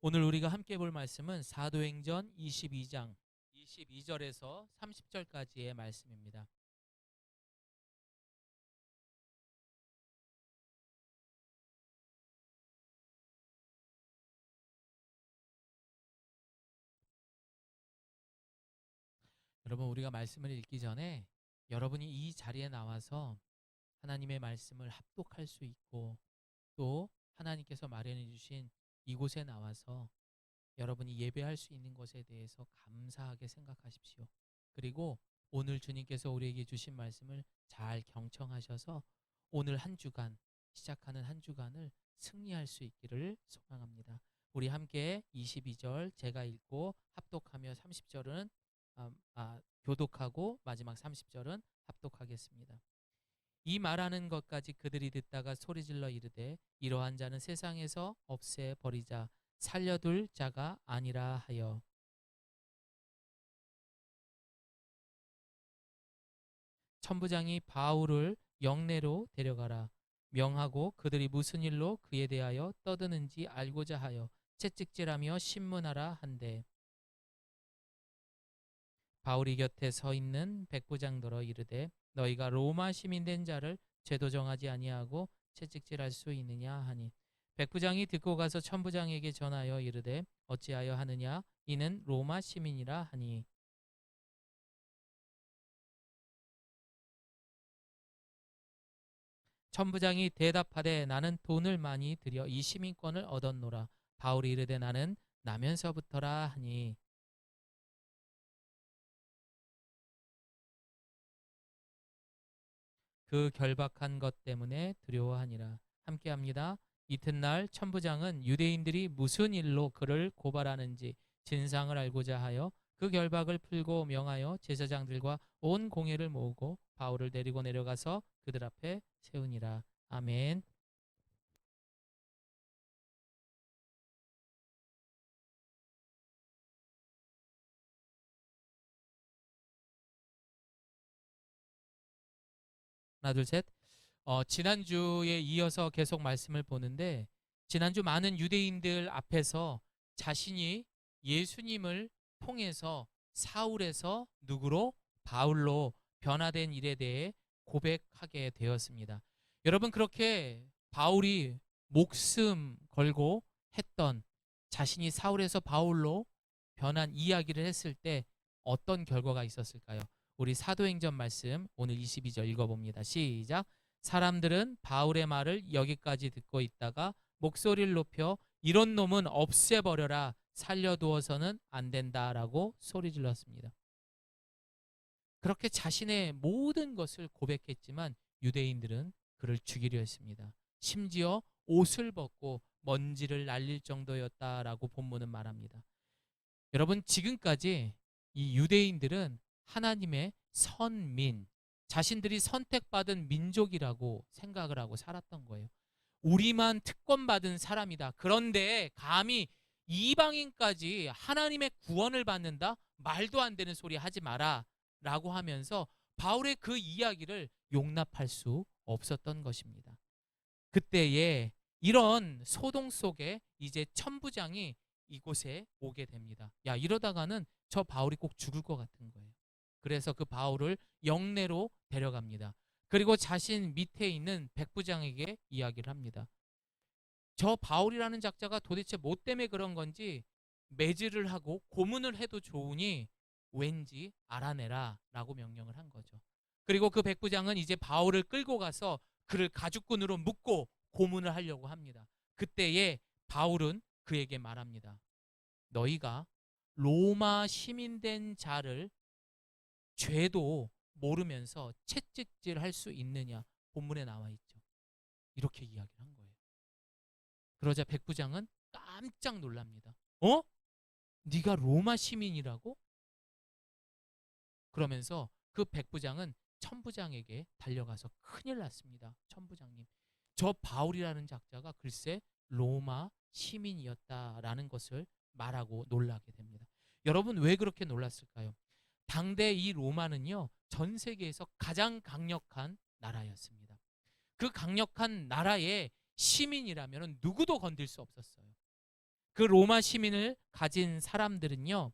오늘 우리가 함께 볼 말씀은 사도행전 22장 22절에서 30절까지의 말씀입니다. 여러분, 우리가 말씀을 읽기 전에 여러분이 이 자리에 나와서 하나님의 말씀을 합독할 수 있고, 또 하나님께서 마련해 주신 이곳에 나와서 여러분이 예배할 수 있는 것에 대해서 감사하게 생각하십시오. 그리고 오늘 주님께서 우리에게 주신 말씀을 잘 경청하셔서 오늘 한 주간, 시작하는 한 주간을 승리할 수 있기를 소망합니다. 우리 함께 22절 제가 읽고 합독하며 30절은 교독하고 마지막 30절은 합독하겠습니다. 이 말하는 것까지 그들이 듣다가 소리질러 이르되 이러한 자는 세상에서 없애버리자, 살려둘 자가 아니라 하여 천부장이 바울을 영내로 데려가라 명하고, 그들이 무슨 일로 그에 대하여 떠드는지 알고자 하여 채찍질하며 신문하라 한대, 바울이 곁에 서 있는 백부장더러 이르되 너희가 로마 시민 된 자를 죄도 정하지 아니하고 채찍질할 수 있느냐 하니, 백부장이 듣고 가서 천부장에게 전하여 이르되 어찌하여 하느냐, 이는 로마 시민이라 하니, 천부장이 대답하되 나는 돈을 많이 들여 이 시민권을 얻었노라. 바울이 이르되 나는 나면서부터라 하니, 그 결박한 것 때문에 두려워하니라. 함께합니다. 이튿날 천부장은 유대인들이 무슨 일로 그를 고발하는지 진상을 알고자 하여 그 결박을 풀고 명하여 제사장들과 온 공회를 모으고 바울을 데리고 내려가서 그들 앞에 세우니라. 아멘. 하나 둘 셋. 지난주에 이어서 계속 말씀을 보는데, 지난주 많은 유대인들 앞에서 자신이 예수님을 통해서 사울에서 누구로? 바울로 변화된 일에 대해 고백하게 되었습니다. 여러분, 그렇게 바울이 목숨 걸고 했던, 자신이 사울에서 바울로 변한 이야기를 했을 때 어떤 결과가 있었을까요? 우리 사도행전 말씀 오늘 22절 읽어봅니다. 시작. 사람들은 바울의 말을 여기까지 듣고 있다가 목소리를 높여 이런 놈은 없애버려라, 살려두어서는 안 된다라고 소리 질렀습니다. 그렇게 자신의 모든 것을 고백했지만 유대인들은 그를 죽이려 했습니다. 심지어 옷을 벗고 먼지를 날릴 정도였다라고 본문은 말합니다. 여러분, 지금까지 이 유대인들은 하나님의 선민, 자신들이 선택받은 민족이라고 생각을 하고 살았던 거예요. 우리만 특권받은 사람이다. 그런데 감히 이방인까지 하나님의 구원을 받는다? 말도 안 되는 소리 하지 마라 라고 하면서 바울의 그 이야기를 용납할 수 없었던 것입니다. 그때에 이런 소동 속에 이제 천부장이 이곳에 오게 됩니다. 야, 이러다가는 저 바울이 꼭 죽을 것 같은 거예요. 그래서 그 바울을 영내로 데려갑니다. 그리고 자신 밑에 있는 백부장에게 이야기를 합니다. 저 바울이라는 작자가 도대체 뭐 때문에 그런 건지 매질을 하고 고문을 해도 좋으니 왠지 알아내라 라고 명령을 한 거죠. 그리고 그 백부장은 이제 바울을 끌고 가서 그를 가죽끈으로 묶고 고문을 하려고 합니다. 그때에 바울은 그에게 말합니다. 너희가 로마 시민된 자를 죄도 모르면서 채찍질 할 수 있느냐, 본문에 나와 있죠. 이렇게 이야기를 한 거예요. 그러자 백부장은 깜짝 놀랍니다. 네가 로마 시민이라고? 그러면서 그 백부장은 천부장에게 달려가서 큰일 났습니다. 천부장님, 저 바울이라는 작자가 글쎄 로마 시민이었다라는 것을 말하고 놀라게 됩니다. 여러분, 왜 그렇게 놀랐을까요? 당대 이 로마는요, 전 세계에서 가장 강력한 나라였습니다. 그 강력한 나라의 시민이라면 누구도 건들 수 없었어요. 그 로마 시민을 가진 사람들은요,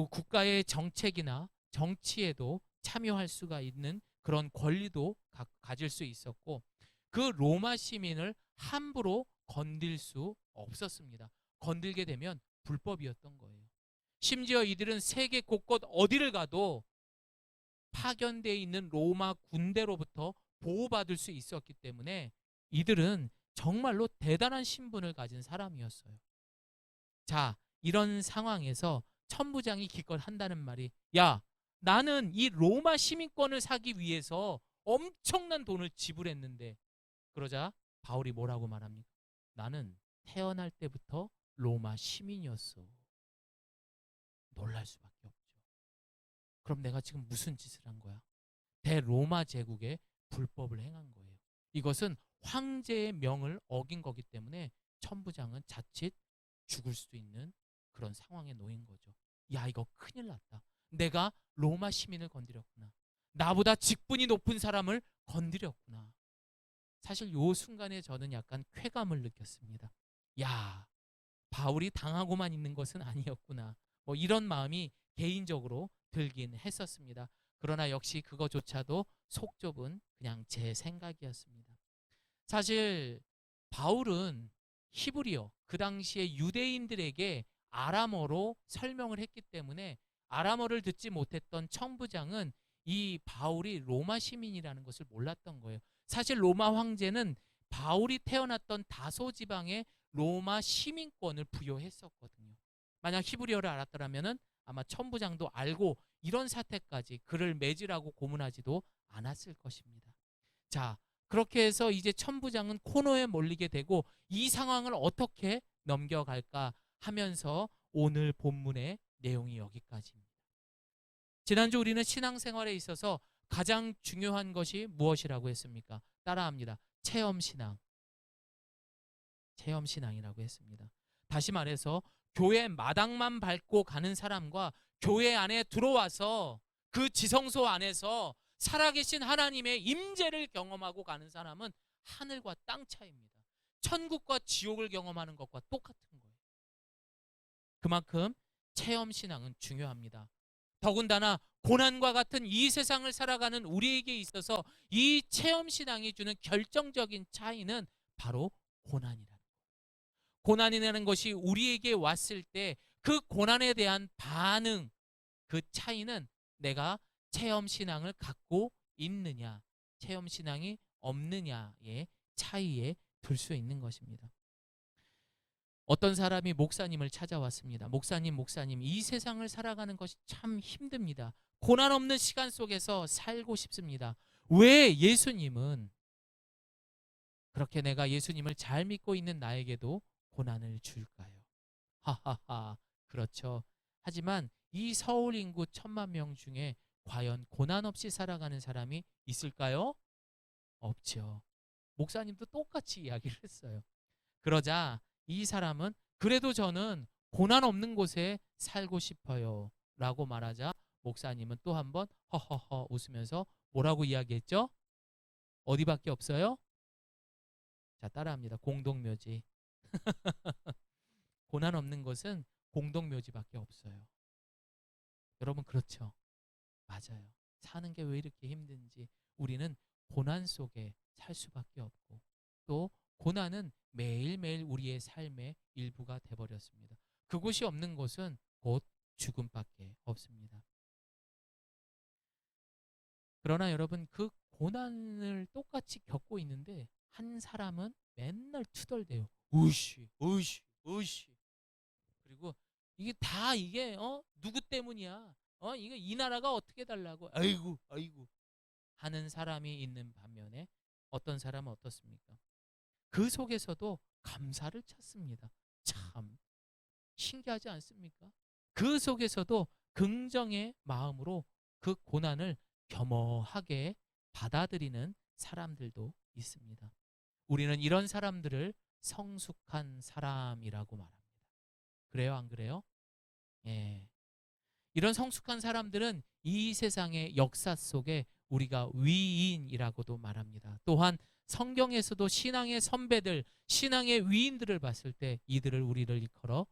국가의 정책이나 정치에도 참여할 수가 있는 그런 권리도 가질 수 있었고, 그 로마 시민을 함부로 건들 수 없었습니다. 건들게 되면 불법이었던 거예요. 심지어 이들은 세계 곳곳 어디를 가도 파견되어 있는 로마 군대로부터 보호받을 수 있었기 때문에 이들은 정말로 대단한 신분을 가진 사람이었어요. 자, 이런 상황에서 천부장이 기껏 한다는 말이, 야, 나는 이 로마 시민권을 사기 위해서 엄청난 돈을 지불했는데, 그러자 바울이 뭐라고 말합니까? 나는 태어날 때부터 로마 시민이었어. 놀랄 수밖에 없죠. 그럼 내가 지금 무슨 짓을 한 거야? 대로마 제국의 불법을 행한 거예요. 이것은 황제의 명을 어긴 거기 때문에 천부장은 자칫 죽을 수도 있는 그런 상황에 놓인 거죠. 야, 이거 큰일 났다. 내가 로마 시민을 건드렸구나. 나보다 직분이 높은 사람을 건드렸구나. 사실 요 순간에 저는 약간 쾌감을 느꼈습니다. 야, 바울이 당하고만 있는 것은 아니었구나. 뭐 이런 마음이 개인적으로 들긴 했었습니다. 그러나 역시 그거조차도 속 좁은 그냥 제 생각이었습니다. 사실 바울은 히브리어, 그 당시에 유대인들에게 아람어로 설명을 했기 때문에 아람어를 듣지 못했던 천부장은 이 바울이 로마 시민이라는 것을 몰랐던 거예요. 사실 로마 황제는 바울이 태어났던 다소 지방에 로마 시민권을 부여했었거든요. 만약 히브리어를 알았더라면 아마 천부장도 알고 이런 사태까지 그를 매질하고 고문하지도 않았을 것입니다. 자, 그렇게 해서 이제 천부장은 코너에 몰리게 되고 이 상황을 어떻게 넘겨갈까 하면서 오늘 본문의 내용이 여기까지입니다. 지난주 우리는 신앙생활에 있어서 가장 중요한 것이 무엇이라고 했습니까? 따라합니다. 체험신앙. 체험신앙이라고 했습니다. 다시 말해서 교회 마당만 밟고 가는 사람과 교회 안에 들어와서 그 지성소 안에서 살아계신 하나님의 임재를 경험하고 가는 사람은 하늘과 땅 차이입니다. 천국과 지옥을 경험하는 것과 똑같은 거예요. 그만큼 체험신앙은 중요합니다. 더군다나 고난과 같은 이 세상을 살아가는 우리에게 있어서 이 체험신앙이 주는 결정적인 차이는 바로 고난이라는 거예요. 고난이라는 것이 우리에게 왔을 때 그 고난에 대한 반응, 그 차이는 내가 체험신앙을 갖고 있느냐, 체험신앙이 없느냐의 차이에 둘 수 있는 것입니다. 어떤 사람이 목사님을 찾아왔습니다. 목사님, 이 세상을 살아가는 것이 참 힘듭니다. 고난 없는 시간 속에서 살고 싶습니다. 왜 예수님은 그렇게 내가 예수님을 잘 믿고 있는 나에게도 고난을 줄까요? 하하하, 그렇죠. 하지만 이 서울 인구 1,000만 명 중에 과연 고난 없이 살아가는 사람이 있을까요? 없죠. 목사님도 똑같이 이야기를 했어요. 그러자 이 사람은 그래도 저는 고난 없는 곳에 살고 싶어요 라고 말하자 목사님은 또 한 번 허허허 웃으면서 뭐라고 이야기했죠? 어디밖에 없어요? 자, 따라합니다. 공동묘지. 고난 없는 곳은 공동묘지밖에 없어요. 여러분 그렇죠? 맞아요. 사는 게 왜 이렇게 힘든지 우리는 고난 속에 살 수밖에 없고 또 고난은 매일매일 우리의 삶의 일부가 돼버렸습니다. 그곳이 없는 곳은 곧 죽음밖에 없습니다. 그러나 여러분 그 고난을 똑같이 겪고 있는데 한 사람은 맨날 투덜대요. 으이씨, 으이씨, 으이씨. 그리고 이게 다 이게 누구 때문이야? 이거 이 나라가 어떻게 달라고? 아이고, 아이고 하는 사람이 있는 반면에 어떤 사람은 어떻습니까? 그 속에서도 감사를 찾습니다. 참 신기하지 않습니까? 그 속에서도 긍정의 마음으로 그 고난을 겸허하게 받아들이는 사람들도 있습니다. 우리는 이런 사람들을 성숙한 사람이라고 말합니다. 그래요, 안 그래요? 예. 이런 성숙한 사람들은 이 세상의 역사 속에 우리가 위인이라고도 말합니다. 또한 성경에서도 신앙의 선배들, 신앙의 위인들을 봤을 때 이들을 우리를 일컬어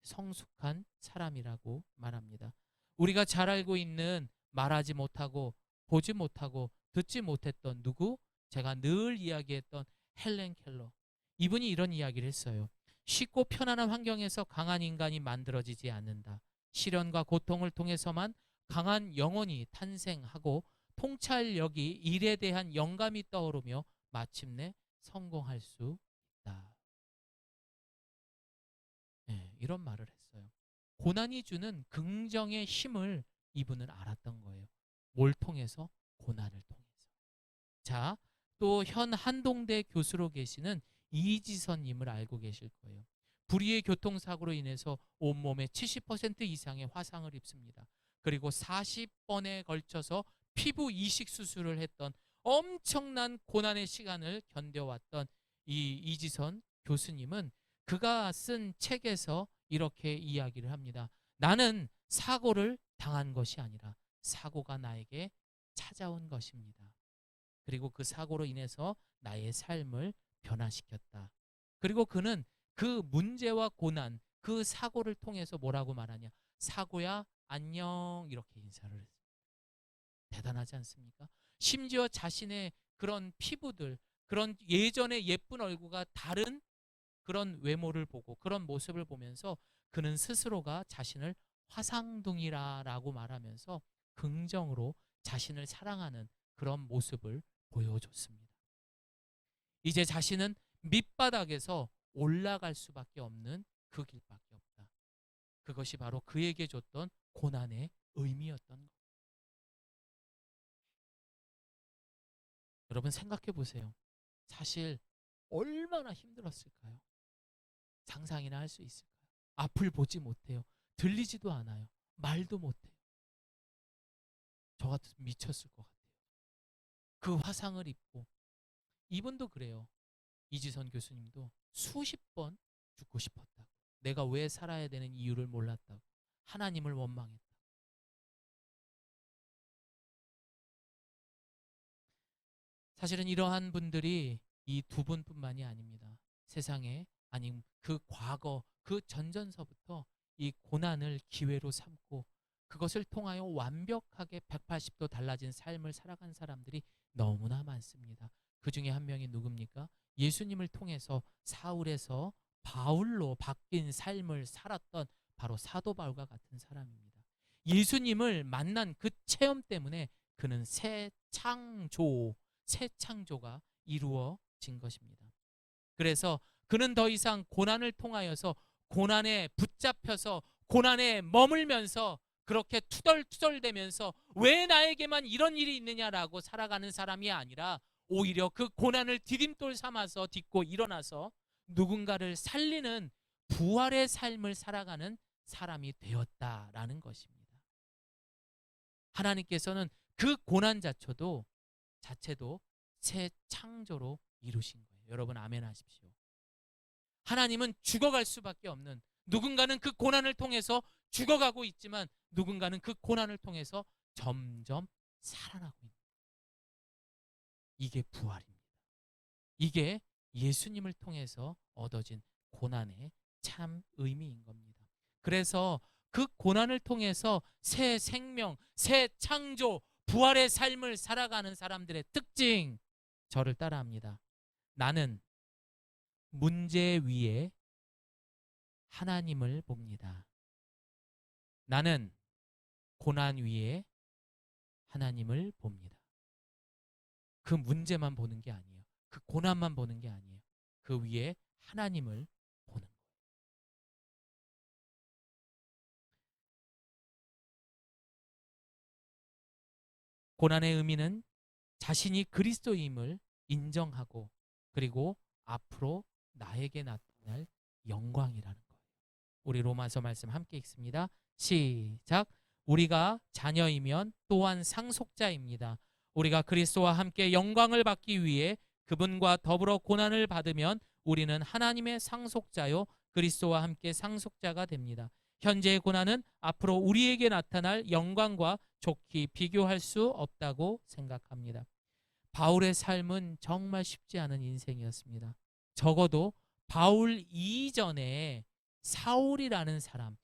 성숙한 사람이라고 말합니다. 우리가 잘 알고 있는 말하지 못하고 보지 못하고 듣지 못했던 누구? 제가 늘 이야기했던 헬렌 켈러. 이분이 이런 이야기를 했어요. 쉽고 편안한 환경에서 강한 인간이 만들어지지 않는다. 시련과 고통을 통해서만 강한 영혼이 탄생하고 통찰력이 일에 대한 영감이 떠오르며 마침내 성공할 수 있다. 네, 이런 말을 했어요. 고난이 주는 긍정의 힘을 이분은 알았던 거예요. 뭘 통해서? 고난을 통해서. 자, 또 현 한동대 교수로 계시는 이지선님을 알고 계실 거예요. 불의의 교통사고로 인해서 온몸의 70% 이상의 화상을 입습니다. 그리고 40번에 걸쳐서 피부 이식 수술을 했던 엄청난 고난의 시간을 견뎌왔던 이 이지선 교수님은 그가 쓴 책에서 이렇게 이야기를 합니다. 나는 사고를 당한 것이 아니라 사고가 나에게 찾아온 것입니다. 그리고 그 사고로 인해서 나의 삶을 변화시켰다. 그리고 그는 그 문제와 고난, 그 사고를 통해서 뭐라고 말하냐? 사고야, 안녕, 이렇게 인사를 했습니다. 대단하지 않습니까? 심지어 자신의 그런 피부들, 그런 예전의 예쁜 얼굴과 다른 그런 외모를 보고 그런 모습을 보면서 그는 스스로가 자신을 화상둥이라고 말하면서 긍정으로 자신을 사랑하는 그런 모습을 보여줬습니다. 이제 자신은 밑바닥에서 올라갈 수밖에 없는 그 길밖에 없다. 그것이 바로 그에게 줬던 고난의 의미였던 것. 여러분 생각해 보세요. 사실 얼마나 힘들었을까요? 상상이나 할 수 있을까요? 앞을 보지 못해요. 들리지도 않아요. 말도 못해요. 저 같으면 미쳤을 것 같아요. 그 화상을 입고 이분도 그래요. 이지선 교수님도 수십 번 죽고 싶었다고. 내가 왜 살아야 되는 이유를 몰랐다고. 하나님을 원망했다. 사실은 이러한 분들이 이 두 분뿐만이 아닙니다. 세상에 아니 그 과거 그 전전서부터 이 고난을 기회로 삼고 그것을 통하여 완벽하게 180도 달라진 삶을 살아간 사람들이 너무나 많습니다. 그 중에 한 명이 누굽니까? 예수님을 통해서 사울에서 바울로 바뀐 삶을 살았던 바로 사도 바울과 같은 사람입니다. 예수님을 만난 그 체험 때문에 그는 새 창조가 이루어진 것입니다. 그래서 그는 더 이상 고난을 통하여서 고난에 붙잡혀서 고난에 머물면서 그렇게 투덜투덜대면서 왜 나에게만 이런 일이 있느냐라고 살아가는 사람이 아니라 오히려 그 고난을 디딤돌 삼아서 딛고 일어나서 누군가를 살리는 부활의 삶을 살아가는 사람이 되었다라는 것입니다. 하나님께서는 그 고난 자체도 새 창조로 이루신 거예요. 여러분 아멘 하십시오. 하나님은 죽어갈 수밖에 없는, 누군가는 그 고난을 통해서 죽어가고 있지만 누군가는 그 고난을 통해서 점점 살아나고 있는 거예요. 이게 부활입니다. 이게 예수님을 통해서 얻어진 고난의 참 의미인 겁니다. 그래서 그 고난을 통해서 새 생명, 새 창조, 부활의 삶을 살아가는 사람들의 특징, 저를 따라합니다. 나는 문제 위에 하나님을 봅니다. 나는 고난 위에 하나님을 봅니다. 그 문제만 보는 게 아니에요. 그 고난만 보는 게 아니에요. 그 위에 하나님을 보는 거예요. 고난의 의미는 자신이 그리스도임을 인정하고 그리고 앞으로 나에게 나타날 영광이라는 거예요. 우리 로마서 말씀 함께 읽습니다. 시작. 우리가 자녀이면 또한 상속자입니다. 우리가 그리스도와 함께 영광을 받기 위해 그분과 더불어 고난을 받으면 우리는 하나님의 상속자요 그리스도와 함께 상속자가 됩니다. 현재의 고난은 앞으로 우리에게 나타날 영광과 좋게 비교할 수 없다고 생각합니다. 바울의 삶은 정말 쉽지 않은 인생이었습니다. 적어도 바울 이전에 사울이라는 사람,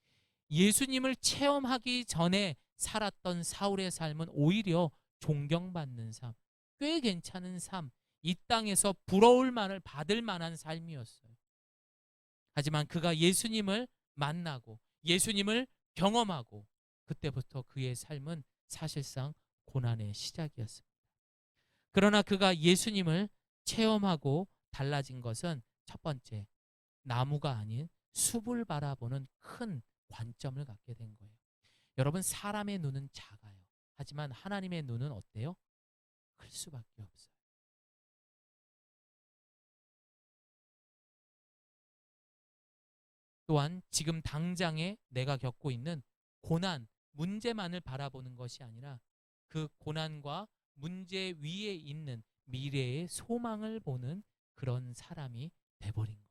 예수님을 체험하기 전에 살았던 사울의 삶은 오히려 존경받는 삶, 꽤 괜찮은 삶, 이 땅에서 부러울 만을 받을 만한 삶이었어요. 하지만 그가 예수님을 만나고 예수님을 경험하고 그때부터 그의 삶은 사실상 고난의 시작이었습니다. 그러나 그가 예수님을 체험하고 달라진 것은 첫 번째, 나무가 아닌 숲을 바라보는 큰 관점을 갖게 된 거예요. 여러분, 사람의 눈은 작아요. 하지만 하나님의 눈은 어때요? 클 수밖에 없어요. 또한 지금 당장에 내가 겪고 있는 고난, 문제만을 바라보는 것이 아니라 그 고난과 문제 위에 있는 미래의 소망을 보는 그런 사람이 돼버린 거예요.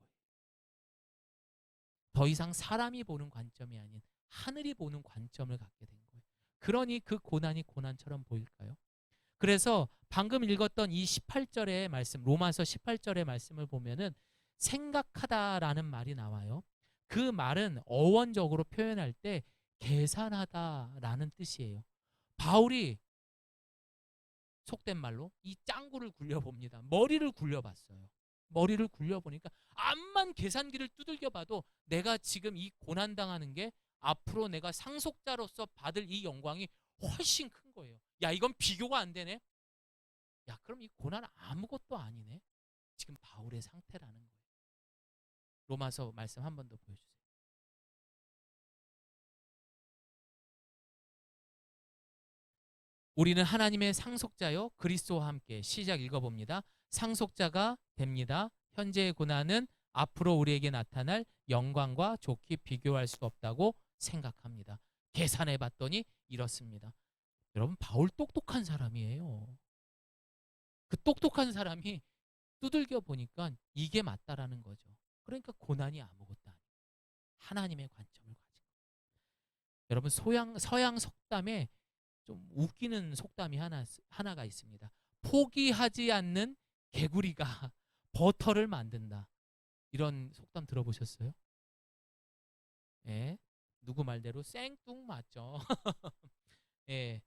더 이상 사람이 보는 관점이 아닌 하늘이 보는 관점을 갖게 된 거예요. 그러니 그 고난이 고난처럼 보일까요? 그래서 방금 읽었던 이 18절의 말씀, 로마서 18절의 말씀을 보면은 생각하다라는 말이 나와요. 그 말은 어원적으로 표현할 때 계산하다라는 뜻이에요. 바울이 속된 말로 이 짱구를 굴려봅니다. 머리를 굴려봤어요. 머리를 굴려보니까 암만 계산기를 두들겨 봐도 내가 지금 이 고난당하는 게 앞으로 내가 상속자로서 받을 이 영광이 훨씬 큰 거예요. 야, 이건 비교가 안 되네. 야, 그럼 이 고난은 아무것도 아니네. 지금 바울의 상태라는 거예요. 로마서 말씀 한 번 더 보여주세요. 우리는 하나님의 상속자요 그리스도와 함께 시작 읽어봅니다. 상속자가 됩니다. 현재의 고난은 앞으로 우리에게 나타날 영광과 좋게 비교할 수 없다고 생각합니다. 계산해 봤더니 이렇습니다. 여러분, 바울 똑똑한 사람이에요. 그 똑똑한 사람이 두들겨 보니까 이게 맞다라는 거죠. 그러니까 고난이 아무것도 아니에요. 하나님의 관점을 가진 거예요. 여러분, 서양 속담에 좀 웃기는 속담이 하나가 있습니다. 포기하지 않는 개구리가 버터를 만든다. 이런 속담 들어보셨어요? 예. 누구 말대로 생뚱맞죠. 예.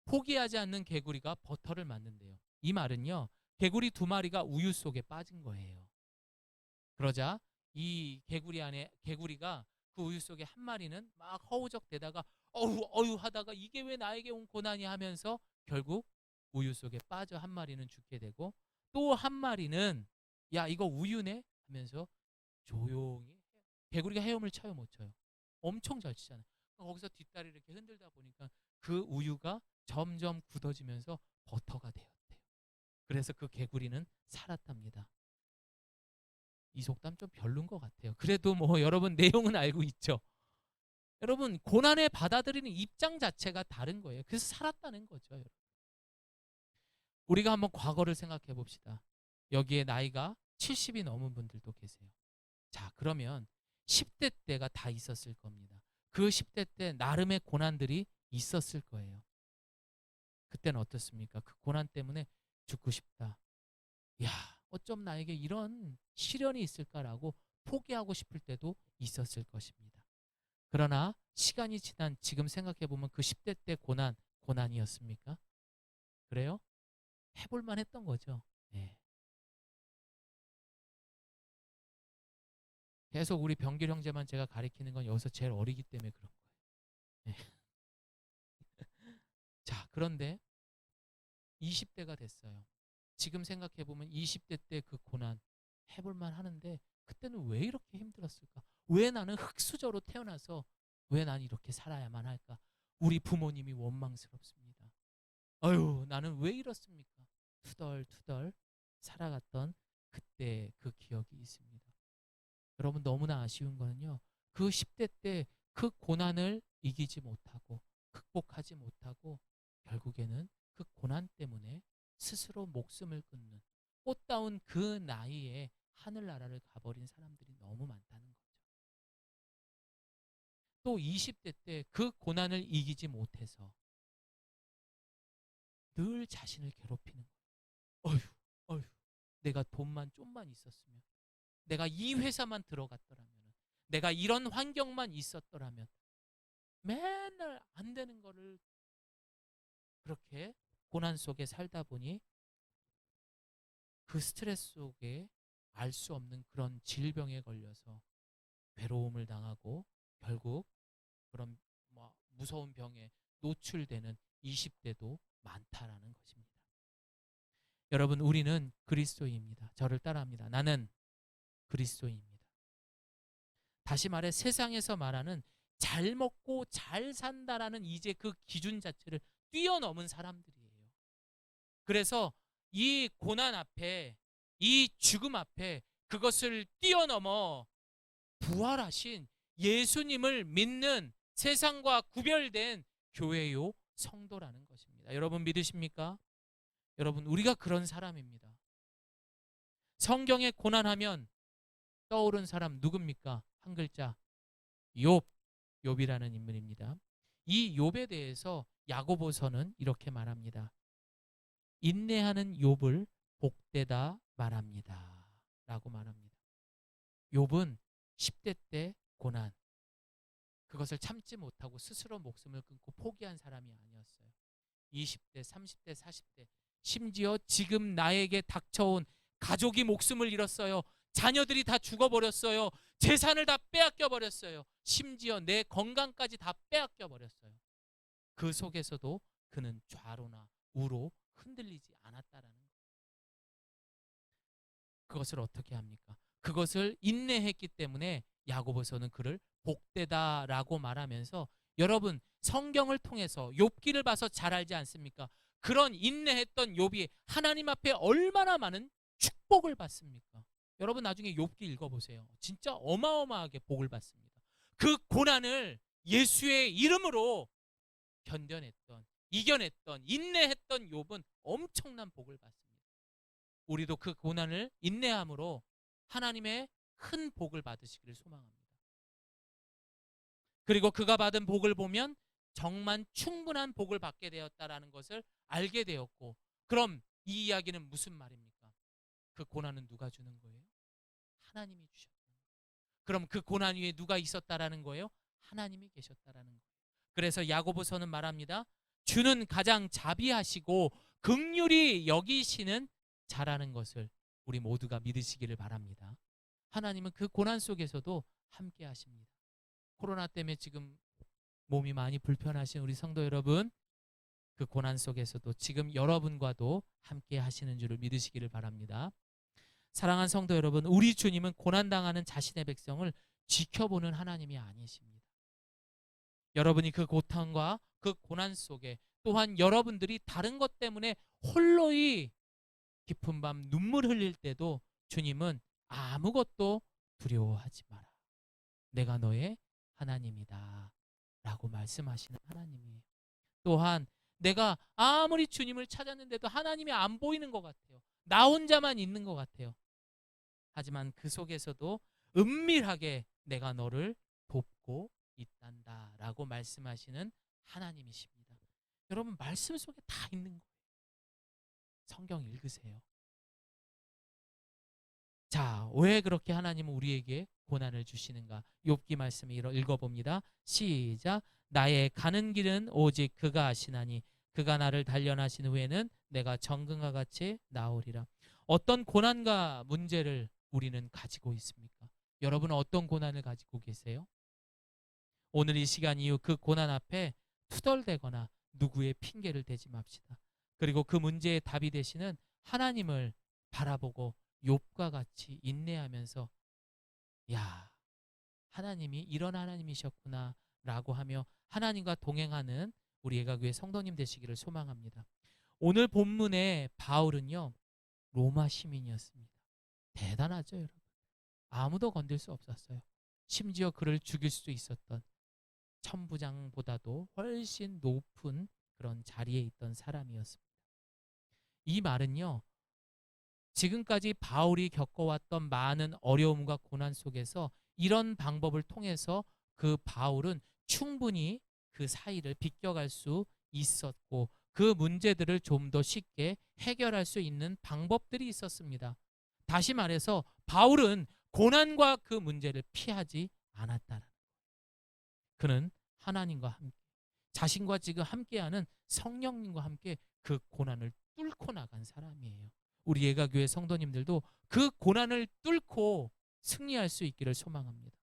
포기하지 않는 개구리가 버터를 만든대요. 이 말은요, 개구리 두 마리가 우유 속에 빠진 거예요. 그러자 이 개구리가 그 우유 속에 한 마리는 막 허우적대다가 어휴 어휴 하다가 이게 왜 나에게 온 고난이 하면서 결국 우유 속에 빠져 한 마리는 죽게 되고 또 한 마리는 야, 이거 우유네 하면서 조용히 개구리가 헤엄을 쳐요, 못 쳐요? 엄청 잘 치잖아요. 거기서 뒷다리 이렇게 흔들다 보니까 그 우유가 점점 굳어지면서 버터가 되었대요. 그래서 그 개구리는 살았답니다. 이 속담 좀 별론 것 같아요. 그래도 뭐 여러분 내용은 알고 있죠. 여러분, 고난에 받아들이는 입장 자체가 다른 거예요. 그래서 살았다는 거죠. 여러분. 우리가 한번 과거를 생각해 봅시다. 여기에 나이가 70이 넘은 분들도 계세요. 자, 그러면 10대 때가 다 있었을 겁니다. 그 10대 때 나름의 고난들이 있었을 거예요. 그때는 어떻습니까? 그 고난 때문에 죽고 싶다. 야, 어쩜 나에게 이런 시련이 있을까라고 포기하고 싶을 때도 있었을 것입니다. 그러나 시간이 지난 지금 생각해보면 그 10대 때 고난이었습니까? 그래요? 해볼만 했던 거죠. 네. 계속 우리 병길 형제만 제가 가리키는 건 여기서 제일 어리기 때문에 그런 거예요. 네. 자, 그런데 20대가 됐어요. 지금 생각해보면 20대 때 그 고난 해볼만 하는데 그때는 왜 이렇게 힘들었을까? 왜 나는 흙수저로 태어나서 왜 난 이렇게 살아야만 할까? 우리 부모님이 원망스럽습니다. 아유, 나는 왜 이렇습니까? 투덜투덜 살아갔던 그때 그 기억이 있습니다. 여러분, 너무나 아쉬운 거는요. 그 10대 때 그 고난을 이기지 못하고 극복하지 못하고 결국에는 그 고난 때문에 스스로 목숨을 끊는 꽃다운 그 나이에 하늘나라를 가버린 사람들이 너무 많다는 거죠. 또 20대 때 그 고난을 이기지 못해서 늘 자신을 괴롭히는 거예요. 어휴, 어휴, 내가 돈만 좀만 있었으면, 내가 이 회사만 들어갔더라면, 내가 이런 환경만 있었더라면, 맨날 안 되는 거를 그렇게 고난 속에 살다 보니 그 스트레스 속에 알 수 없는 그런 질병에 걸려서 괴로움을 당하고 결국 그런 무서운 병에 노출되는 20대도 많다라는 것입니다. 여러분, 우리는 그리스도인입니다. 저를 따라합니다. 나는 그리스도인입니다. 다시 말해 세상에서 말하는 잘 먹고 잘 산다라는 이제 그 기준 자체를 뛰어넘은 사람들이에요. 그래서 이 고난 앞에, 이 죽음 앞에 그것을 뛰어넘어 부활하신 예수님을 믿는 세상과 구별된 교회요 성도라는 것입니다. 여러분 믿으십니까? 여러분, 우리가 그런 사람입니다. 성경에 고난하면 떠오른 사람 누굽니까? 한 글자, 욥, 욥이라는 인물입니다. 이 욥에 대해서 야고보서는 이렇게 말합니다. 인내하는 욥을 복되다 말합니다 라고 말합니다. 욥은 10대 때 고난, 그것을 참지 못하고 스스로 목숨을 끊고 포기한 사람이 아니었어요. 20대, 30대, 40대, 심지어 지금 나에게 닥쳐온 가족이 목숨을 잃었어요. 자녀들이 다 죽어버렸어요. 재산을 다 빼앗겨 버렸어요. 심지어 내 건강까지 다 빼앗겨 버렸어요. 그 속에서도 그는 좌로나 우로 흔들리지 않았다라는 거예요. 그것을 어떻게 합니까? 그것을 인내했기 때문에 야고보서는 그를 복되다라고 말하면서, 여러분 성경을 통해서 욥기를 봐서 잘 알지 않습니까? 그런 인내했던 욥이 하나님 앞에 얼마나 많은 축복을 받습니까? 여러분 나중에 욥기 읽어보세요. 진짜 어마어마하게 복을 받습니다. 그 고난을 예수의 이름으로 견뎌냈던, 이겨냈던, 인내했던 욥은 엄청난 복을 받습니다. 우리도 그 고난을 인내함으로 하나님의 큰 복을 받으시기를 소망합니다. 그리고 그가 받은 복을 보면 정말 충분한 복을 받게 되었다라는 것을 알게 되었고, 그럼 이 이야기는 무슨 말입니까? 그 고난은 누가 주는 거예요? 하나님이 주셨다는 거예요. 그럼 그 고난 위에 누가 있었다라는 거예요? 하나님이 계셨다라는 거예요. 그래서 야고보서는 말합니다. 주는 가장 자비하시고 긍휼히 여기시는 자라는 것을 우리 모두가 믿으시기를 바랍니다. 하나님은 그 고난 속에서도 함께 하십니다. 코로나 때문에 지금 몸이 많이 불편하신 우리 성도 여러분, 그 고난 속에서도 지금 여러분과도 함께 하시는 줄을 믿으시기를 바랍니다. 사랑하는 성도 여러분, 우리 주님은 고난당하는 자신의 백성을 지켜보는 하나님이 아니십니다. 여러분이 그 고통과 그 고난 속에, 또한 여러분들이 다른 것 때문에 홀로이 깊은 밤 눈물 흘릴 때도 주님은 아무것도 두려워하지 마라. 내가 너의 하나님이다 라고 말씀하시는 하나님이에요. 또한 내가 아무리 주님을 찾았는데도 하나님이 안 보이는 것 같아요. 나 혼자만 있는 것 같아요. 하지만 그 속에서도 은밀하게 내가 너를 돕고 있단다 라고 말씀하시는 하나님이십니다. 여러분 말씀 속에 다 있는 거예요. 성경 읽으세요. 자, 왜 그렇게 하나님은 우리에게 고난을 주시는가? 욥기 말씀을 읽어봅니다. 시작. 나의 가는 길은 오직 그가 아시나니 그가 나를 단련하신 후에는 내가 정금과 같이 나오리라. 어떤 고난과 문제를 우리는 가지고 있습니까? 여러분은 어떤 고난을 가지고 계세요? 오늘 이 시간 이후 그 고난 앞에 투덜대거나 누구의 핑계를 대지 맙시다. 그리고 그 문제의 답이 되시는 하나님을 바라보고 욥과 같이 인내하면서, 야, 하나님이 이런 하나님이셨구나 라고 하며 하나님과 동행하는 우리 예가교회 성도님 되시기를 소망합니다. 오늘 본문의 바울은요, 로마 시민이었습니다. 대단하죠, 여러분. 아무도 건들 수 없었어요. 심지어 그를 죽일 수도 있었던, 천부장보다도 훨씬 높은 그런 자리에 있던 사람이었습니다. 이 말은요, 지금까지 바울이 겪어왔던 많은 어려움과 고난 속에서 이런 방법을 통해서 그 바울은 충분히 그 사이를 비껴갈 수 있었고, 그 문제들을 좀 더 쉽게 해결할 수 있는 방법들이 있었습니다. 다시 말해서 바울은 고난과 그 문제를 피하지 않았다는. 그는 하나님과 함께, 자신과 지금 함께하는 성령님과 함께 그 고난을 뚫고 나간 사람이에요. 우리 예가교회 성도님들도 그 고난을 뚫고 승리할 수 있기를 소망합니다.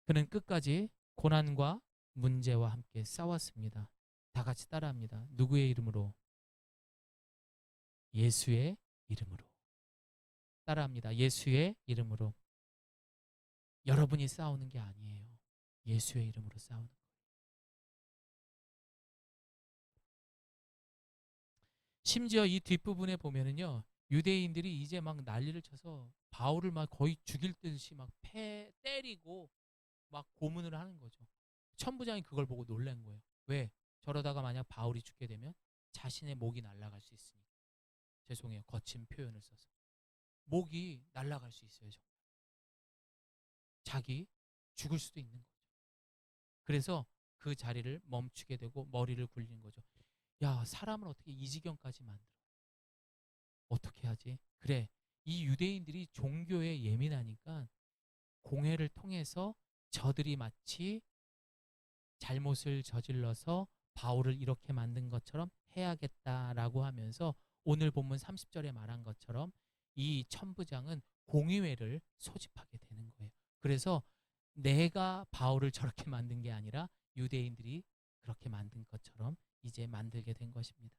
그는 끝까지 고난과 문제와 함께 싸웠습니다. 다 같이 따라합니다. 누구의 이름으로? 예수의 이름으로. 따라합니다. 예수의 이름으로. 여러분이 싸우는 게 아니에요. 예수의 이름으로 싸우는 거예요. 심지어 이 뒷부분에 보면은요, 유대인들이 이제 막 난리를 쳐서 바울을 막 거의 죽일 듯이 막 때리고 막 고문을 하는 거죠. 천부장이 그걸 보고 놀란 거예요. 왜? 저러다가 만약 바울이 죽게 되면 자신의 목이 날아갈 수 있으니까. 죄송해요. 거친 표현을 써서. 목이 날아갈 수 있어요. 정말. 자기 죽을 수도 있는 거죠. 그래서 그 자리를 멈추게 되고 머리를 굴린 거죠. 야, 사람을 어떻게 이 지경까지 만들어? 어떻게 하지? 그래, 이 유대인들이 종교에 예민하니까 공회를 통해서 저들이 마치 잘못을 저질러서 바울을 이렇게 만든 것처럼 해야겠다라고 하면서 오늘 본문 30절에 말한 것처럼 이 천부장은 공의회를 소집하게 되는 거예요. 그래서 내가 바울을 저렇게 만든 게 아니라 유대인들이 그렇게 만든 것처럼 이제 만들게 된 것입니다.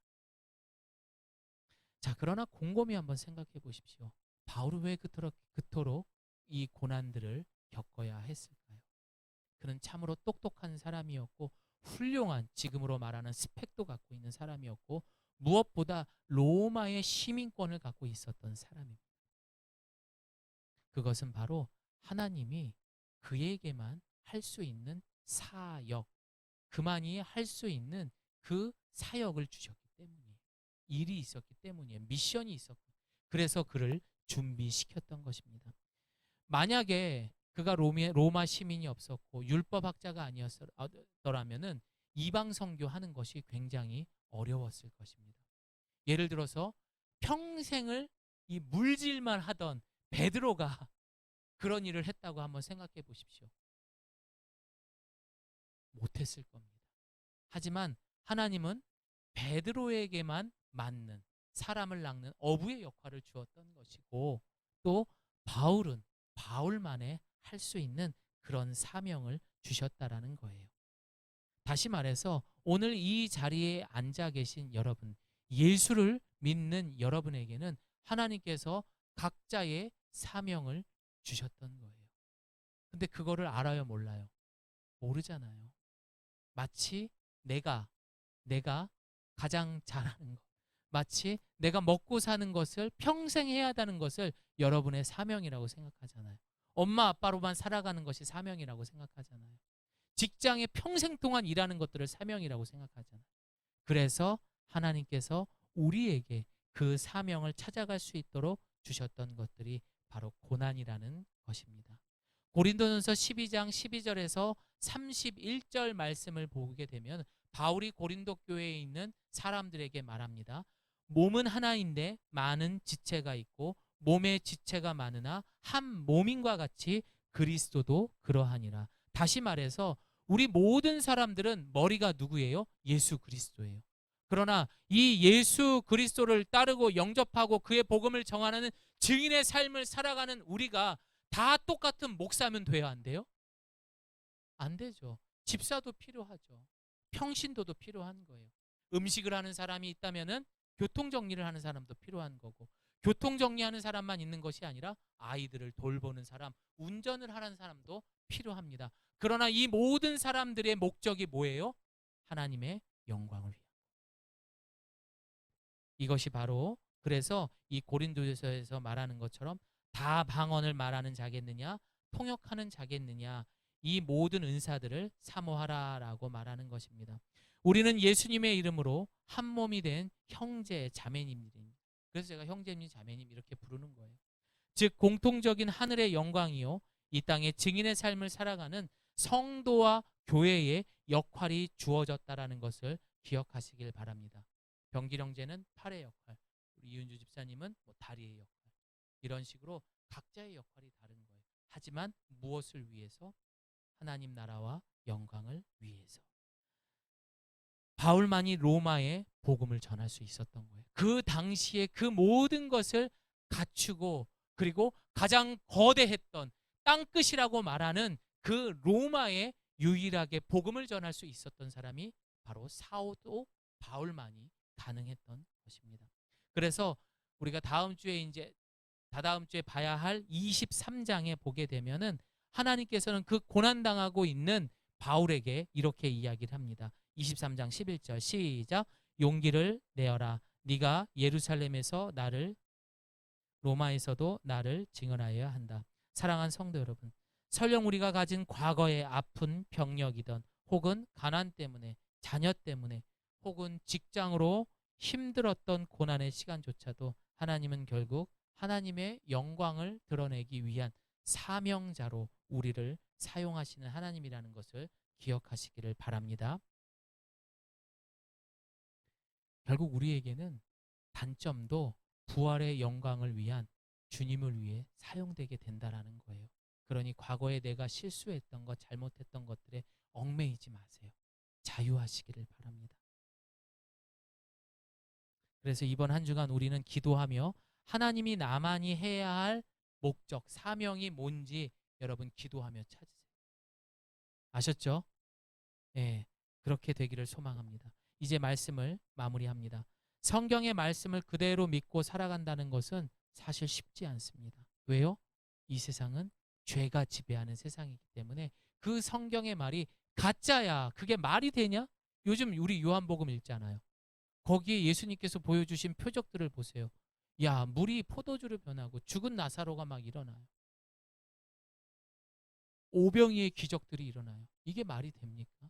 자, 그러나 곰곰이 한번 생각해 보십시오. 바울은 왜 그토록 이 고난들을 겪어야 했을까요? 그는 참으로 똑똑한 사람이었고 훌륭한, 지금으로 말하는 스펙도 갖고 있는 사람이었고 무엇보다 로마의 시민권을 갖고 있었던 사람입니다. 그것은 바로 하나님이 그에게만 할 수 있는 사역, 그만이 할 수 있는 그 사역을 주셨기 때문이에요. 일이 있었기 때문이에요. 미션이 있었고, 그래서 그를 준비시켰던 것입니다. 만약에 그가 로마 시민이 없었고 율법학자가 아니었더라면은 이방 선교하는 것이 굉장히 어려웠을 것입니다. 예를 들어서 평생을 이 물질만 하던 베드로가 그런 일을 했다고 한번 생각해 보십시오. 못했을 겁니다. 하지만 하나님은 베드로에게만 맞는, 사람을 낚는 어부의 역할을 주었던 것이고 또 바울은 바울만의 할 수 있는 그런 사명을 주셨다라는 거예요. 다시 말해서 오늘 이 자리에 앉아 계신 여러분, 예수를 믿는 여러분에게는 하나님께서 각자의 사명을 주셨던 거예요. 근데 그거를 알아요, 몰라요? 모르잖아요. 마치 내가 가장 잘하는 것, 마치 내가 먹고 사는 것을 평생 해야 하는 것을 여러분의 사명이라고 생각하잖아요. 엄마 아빠로만 살아가는 것이 사명이라고 생각하잖아요. 직장에 평생 동안 일하는 것들을 사명이라고 생각하잖아요. 그래서 하나님께서 우리에게 그 사명을 찾아갈 수 있도록 주셨던 것들이 바로 고난이라는 것입니다. 고린도전서 12장 12절에서 31절 말씀을 보게 되면 바울이 고린도 교회에 있는 사람들에게 말합니다. 몸은 하나인데 많은 지체가 있고 몸의 지체가 많으나 한 몸인과 같이 그리스도도 그러하니라. 다시 말해서 우리 모든 사람들은 머리가 누구예요? 예수 그리스도예요. 그러나 이 예수 그리스도를 따르고 영접하고 그의 복음을 정하는 증인의 삶을 살아가는 우리가 다 똑같은 목사면 돼야 안 돼요? 안 되죠. 집사도 필요하죠. 평신도도 필요한 거예요. 음식을 하는 사람이 있다면은 교통 정리를 하는 사람도 필요한 거고, 교통 정리하는 사람만 있는 것이 아니라 아이들을 돌보는 사람, 운전을 하는 사람도 필요합니다. 그러나 이 모든 사람들의 목적이 뭐예요? 하나님의 영광을 위한. 이것이 바로 그래서 이 고린도전서에서 말하는 것처럼 다 방언을 말하는 자겠느냐, 통역하는 자겠느냐, 이 모든 은사들을 사모하라라고 말하는 것입니다. 우리는 예수님의 이름으로 한 몸이 된 형제 자매님들입니다. 그래서 제가 형제님 자매님 이렇게 부르는 거예요. 즉 공통적인 하늘의 영광이요 이 땅의 증인의 삶을 살아가는 성도와 교회의 역할이 주어졌다라는 것을 기억하시길 바랍니다. 병길 형제는 팔의 역할, 우리 이은주 집사님은 뭐 다리의 역할, 이런 식으로 각자의 역할이 다른 거예요. 하지만 무엇을 위해서? 하나님 나라와 영광을 위해서. 바울만이 로마에 복음을 전할 수 있었던 거예요. 그 당시에 그 모든 것을 갖추고, 그리고 가장 거대했던 땅끝이라고 말하는 그 로마에 유일하게 복음을 전할 수 있었던 사람이 바로 사도 바울만이 가능했던 것입니다. 그래서 우리가 다음 주에 봐야 할 23장에 보게 되면은 하나님께서는 그 고난당하고 있는 바울에게 이렇게 이야기를 합니다. 23장 11절 시작. 용기를 내어라. 네가 예루살렘에서 나를, 로마에서도 나를 증언하여야 한다. 사랑하는 성도 여러분, 설령 우리가 가진 과거의 아픈 병력이든, 혹은 가난 때문에, 자녀 때문에, 혹은 직장으로 힘들었던 고난의 시간조차도 하나님은 결국 하나님의 영광을 드러내기 위한 사명자로 우리를 사용하시는 하나님이라는 것을 기억하시기를 바랍니다. 결국 우리에게는 단점도 부활의 영광을 위한, 주님을 위해 사용되게 된다라는 거예요. 그러니 과거에 내가 실수했던 것, 잘못했던 것들에 얽매이지 마세요. 자유하시기를 바랍니다. 그래서 이번 한 주간 우리는 기도하며 하나님이 나만이 해야 할 목적, 사명이 뭔지 여러분 기도하며 찾으세요. 아셨죠? 예, 그렇게 되기를 소망합니다. 이제 말씀을 마무리합니다. 성경의 말씀을 그대로 믿고 살아간다는 것은 사실 쉽지 않습니다. 왜요? 이 세상은 죄가 지배하는 세상이기 때문에 그 성경의 말이 가짜야, 그게 말이 되냐? 요즘 우리 요한복음 읽잖아요. 거기에 예수님께서 보여주신 표적들을 보세요. 야, 물이 포도주로 변하고 죽은 나사로가 막 일어나요. 오병이의 기적들이 일어나요. 이게 말이 됩니까?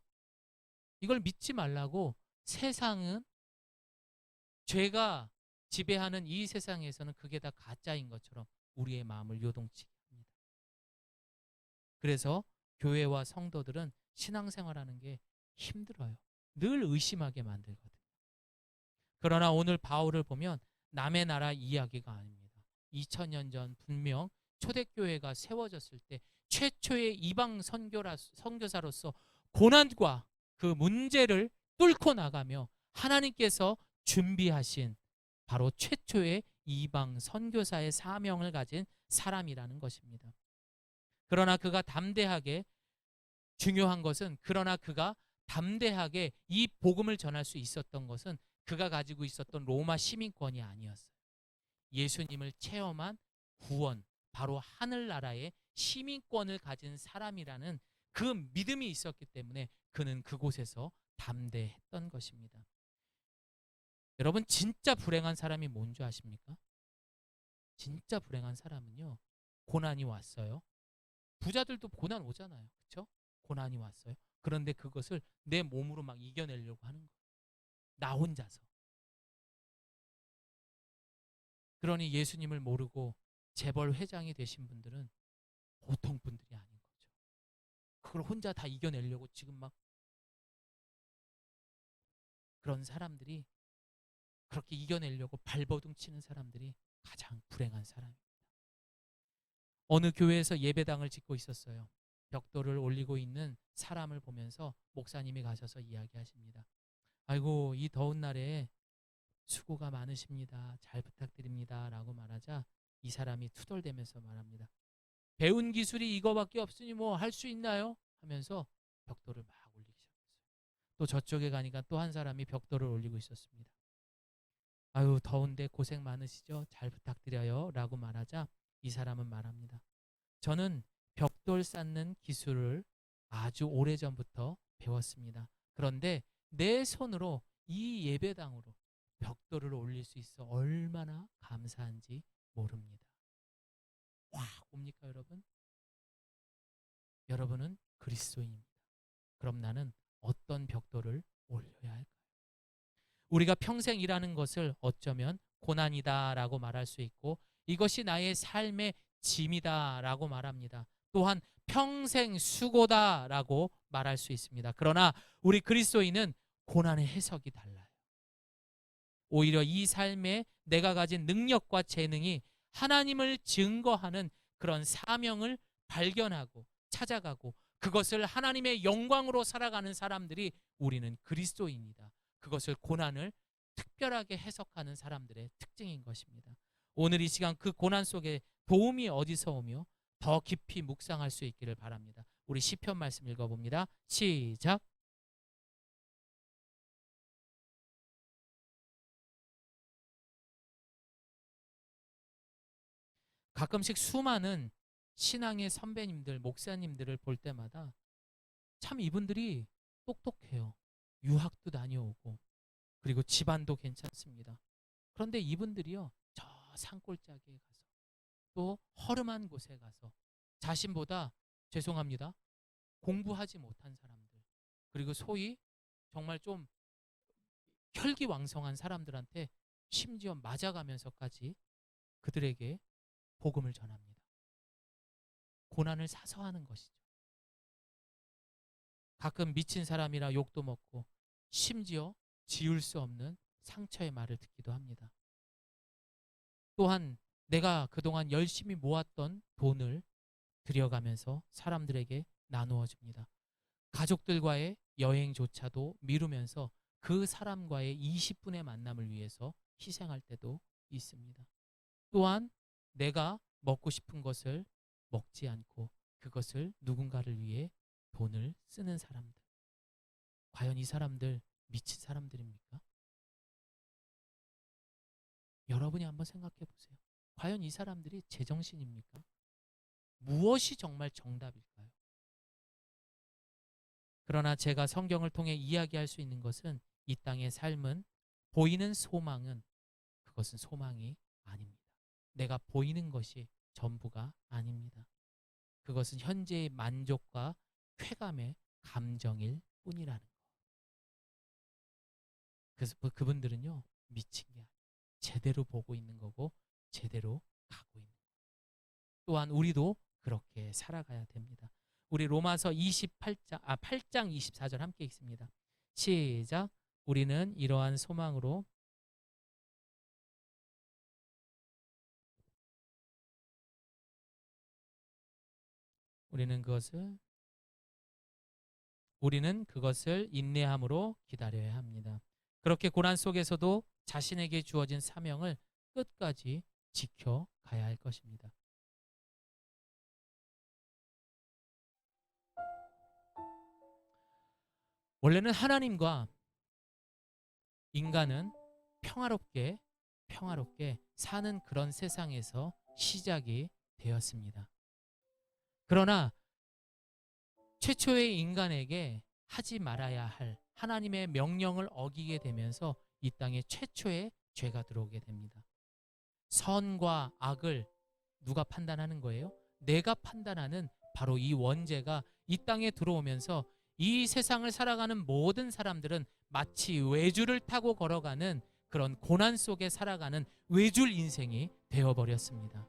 이걸 믿지 말라고 세상은, 죄가 지배하는 이 세상에서는 그게 다 가짜인 것처럼 우리의 마음을 요동치게 합니다. 그래서 교회와 성도들은 신앙생활하는 게 힘들어요. 늘 의심하게 만들거든요. 그러나 오늘 바울을 보면 남의 나라 이야기가 아닙니다. 2000년 전 분명 초대교회가 세워졌을 때 최초의 이방 선교사로서 고난과 그 문제를 뚫고 나가며 하나님께서 준비하신 바로 최초의 이방 선교사의 사명을 가진 사람이라는 것입니다. 그러나 그가 담대하게, 중요한 것은, 그러나 그가 담대하게 이 복음을 전할 수 있었던 것은 그가 가지고 있었던 로마 시민권이 아니었어요. 예수님을 체험한 구원, 바로 하늘나라의 시민권을 가진 사람이라는 그 믿음이 있었기 때문에 그는 그곳에서 담대했던 것입니다. 여러분, 진짜 불행한 사람이 뭔지 아십니까? 진짜 불행한 사람은요, 고난이 왔어요. 부자들도 고난 오잖아요. 그렇죠? 고난이 왔어요. 그런데 그것을 내 몸으로 막 이겨내려고 하는 거예요. 나 혼자서. 그러니 예수님을 모르고 재벌 회장이 되신 분들은 보통 분들이 아닌 거죠. 그걸 혼자 다 이겨내려고 지금 막, 그런 사람들이, 그렇게 이겨내려고 발버둥 치는 사람들이 가장 불행한 사람입니다. 어느 교회에서 예배당을 짓고 있었어요. 벽돌을 올리고 있는 사람을 보면서 목사님이 가셔서 이야기하십니다. 아이고, 이 더운 날에 수고가 많으십니다. 잘 부탁드립니다. 라고 말하자 이 사람이 투덜대면서 말합니다. 배운 기술이 이거밖에 없으니 뭐 할 수 있나요? 하면서 벽돌을 막 올리기 시작했어요. 또 저쪽에 가니까 또 한 사람이 벽돌을 올리고 있었습니다. 아유, 더운데 고생 많으시죠? 잘 부탁드려요. 라고 말하자 이 사람은 말합니다. 저는 벽돌 쌓는 기술을 아주 오래전부터 배웠습니다. 그런데 내 손으로 이 예배당으로 벽돌을 올릴 수 있어 얼마나 감사한지 모릅니다. 와, 뭡니까 여러분? 여러분은 그리스도인입니다. 그럼 나는 어떤 벽돌을 올려야 할까요? 우리가 평생 일하는 것을 어쩌면 고난이다라고 말할 수 있고, 이것이 나의 삶의 짐이다라고 말합니다. 또한 평생 수고다라고 말할 수 있습니다. 그러나 우리 그리스도인은 고난의 해석이 달라요. 오히려 이 삶에 내가 가진 능력과 재능이 하나님을 증거하는 그런 사명을 발견하고 찾아가고 그것을 하나님의 영광으로 살아가는 사람들이 우리는 그리스도인이다. 그것을 고난을 특별하게 해석하는 사람들의 특징인 것입니다. 오늘 이 시간 그 고난 속에 도움이 어디서 오며 더 깊이 묵상할 수 있기를 바랍니다. 우리 시편 말씀 읽어봅니다. 시작. 가끔씩 수많은 신앙의 선배님들, 목사님들을 볼 때마다 참 이분들이 똑똑해요. 유학도 다녀오고 그리고 집안도 괜찮습니다. 그런데 이분들이요, 저 산골짜기에 가서 또 허름한 곳에 가서 자신보다, 죄송합니다, 공부하지 못한 사람들, 그리고 소위 정말 좀 혈기왕성한 사람들한테 심지어 맞아가면서까지 그들에게 복음을 전합니다. 고난을 사서 하는 것이죠. 가끔 미친 사람이라 욕도 먹고 심지어 지울 수 없는 상처의 말을 듣기도 합니다. 또한 내가 그동안 열심히 모았던 돈을 들여가면서 사람들에게 나누어 줍니다. 가족들과의 여행조차도 미루면서 그 사람과의 20분의 만남을 위해서 희생할 때도 있습니다. 또한 내가 먹고 싶은 것을 먹지 않고 그것을 누군가를 위해 돈을 쓰는 사람들. 과연 이 사람들 미친 사람들입니까? 여러분이 한번 생각해 보세요. 과연 이 사람들이 제정신입니까? 무엇이 정말 정답일까요? 그러나 제가 성경을 통해 이야기할 수 있는 것은 이 땅의 삶은, 보이는 소망은, 그것은 소망이 아닙니다. 내가 보이는 것이 전부가 아닙니다. 그것은 현재의 만족과 쾌감의 감정일 뿐이라는 것. 그래서 그분들은요, 미친 게 아니에요. 제대로 보고 있는 거고 제대로 가고 있는 거예요. 또한 우리도 그렇게 살아가야 됩니다. 우리 로마서 8장 24절 함께 읽습니다. 시작. 우리는 이러한 소망으로 우리는 그것을 인내함으로 기다려야 합니다. 그렇게 고난 속에서도 자신에게 주어진 사명을 끝까지 지켜가야 할 것입니다. 원래는 하나님과 인간은 평화롭게 사는 그런 세상에서 시작이 되었습니다. 그러나 최초의 인간에게 하지 말아야 할 하나님의 명령을 어기게 되면서 이 땅에 최초의 죄가 들어오게 됩니다. 선과 악을 누가 판단하는 거예요? 내가 판단하는 바로 이 원죄가 이 땅에 들어오면서 이 세상을 살아가는 모든 사람들은 마치 외줄을 타고 걸어가는 그런 고난 속에 살아가는 외줄 인생이 되어버렸습니다.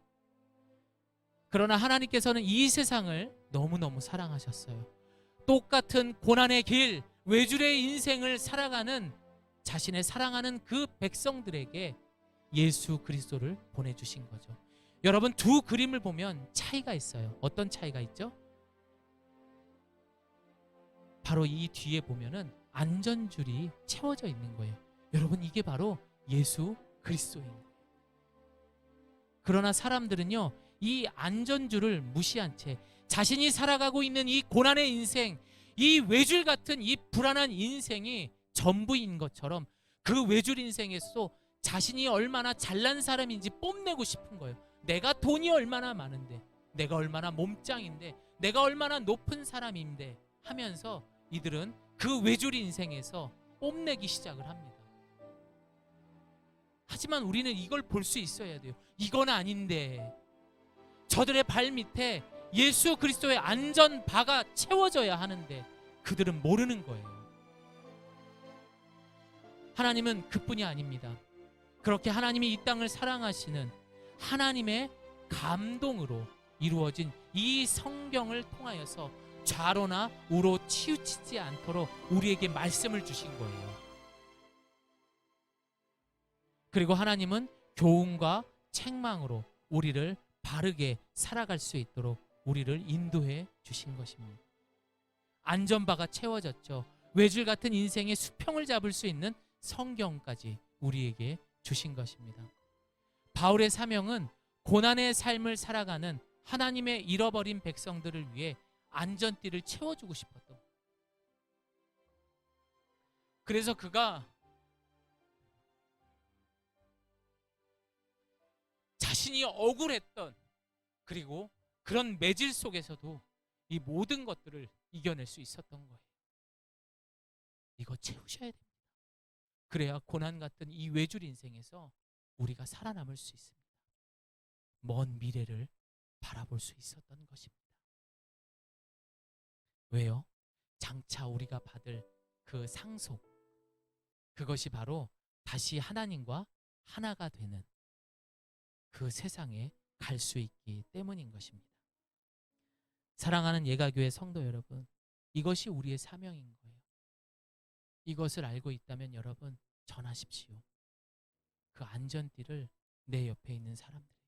그러나 하나님께서는 이 세상을 너무너무 사랑하셨어요. 똑같은 고난의 길, 외줄의 인생을 살아가는 자신의 사랑하는 그 백성들에게 예수 그리스도를 보내주신 거죠. 여러분, 두 그림을 보면 차이가 있어요. 어떤 차이가 있죠? 바로 이 뒤에 보면은 안전줄이 채워져 있는 거예요. 여러분, 이게 바로 예수 그리스도인 거예요. 그러나 사람들은요, 이 안전줄을 무시한 채 자신이 살아가고 있는 이 고난의 인생, 이 외줄 같은 이 불안한 인생이 전부인 것처럼 그 외줄 인생에서 자신이 얼마나 잘난 사람인지 뽐내고 싶은 거예요. 내가 돈이 얼마나 많은데, 내가 얼마나 몸짱인데, 내가 얼마나 높은 사람인데 하면서 이들은 그 외줄 인생에서 뽐내기 시작을 합니다. 하지만 우리는 이걸 볼 수 있어야 돼요. 이건 아닌데, 저들의 발 밑에 예수 그리스도의 안전바가 채워져야 하는데 그들은 모르는 거예요. 하나님은 그뿐이 아닙니다. 그렇게 하나님이 이 땅을 사랑하시는 하나님의 감동으로 이루어진 이 성경을 통하여서 좌로나 우로 치우치지 않도록 우리에게 말씀을 주신 거예요. 그리고 하나님은 교훈과 책망으로 우리를 바르게 살아갈 수 있도록 우리를 인도해 주신 것입니다. 안전바가 채워졌죠. 외줄 같은 인생의 수평을 잡을 수 있는 성경까지 우리에게 주신 것입니다. 바울의 사명은 고난의 삶을 살아가는 하나님의 잃어버린 백성들을 위해 안전띠를 채워주고 싶었던 거예요. 그래서 그가 자신이 억울했던, 그리고 그런 매질 속에서도 이 모든 것들을 이겨낼 수 있었던 거예요. 이거 채우셔야 됩니다. 그래야 고난 같은 이 외줄 인생에서 우리가 살아남을 수 있습니다. 먼 미래를 바라볼 수 있었던 것입니다. 왜요? 장차 우리가 받을 그 상속, 그것이 바로 다시 하나님과 하나가 되는 그 세상에 갈 수 있기 때문인 것입니다. 사랑하는 예가교회 성도 여러분, 이것이 우리의 사명인 거예요. 이것을 알고 있다면 여러분, 전하십시오. 그 안전띠를 내 옆에 있는 사람들에게.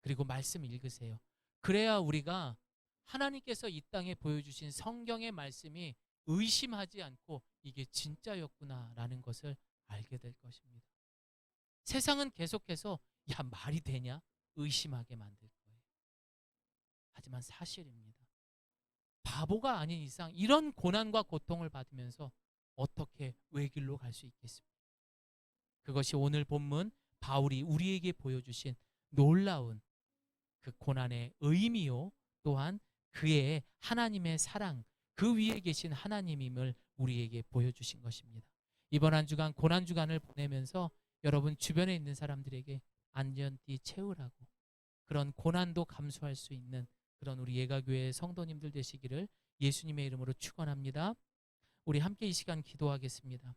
그리고 말씀 읽으세요. 그래야 우리가 하나님께서 이 땅에 보여주신 성경의 말씀이 의심하지 않고 이게 진짜였구나라는 것을 알게 될 것입니다. 세상은 계속해서 야, 말이 되냐? 의심하게 만들 거예요. 하지만 사실입니다. 바보가 아닌 이상 이런 고난과 고통을 받으면서 어떻게 외길로 갈 수 있겠습니까? 그것이 오늘 본문 바울이 우리에게 보여주신 놀라운 그 고난의 의미요, 또한 그의 하나님의 사랑, 그 위에 계신 하나님임을 우리에게 보여주신 것입니다. 이번 한 주간 고난 주간을 보내면서 여러분 주변에 있는 사람들에게 안전띠 채우라고, 그런 고난도 감수할 수 있는 그런 우리 예가교회 성도님들 되시기를 예수님의 이름으로 축원합니다. 우리 함께 이 시간 기도하겠습니다.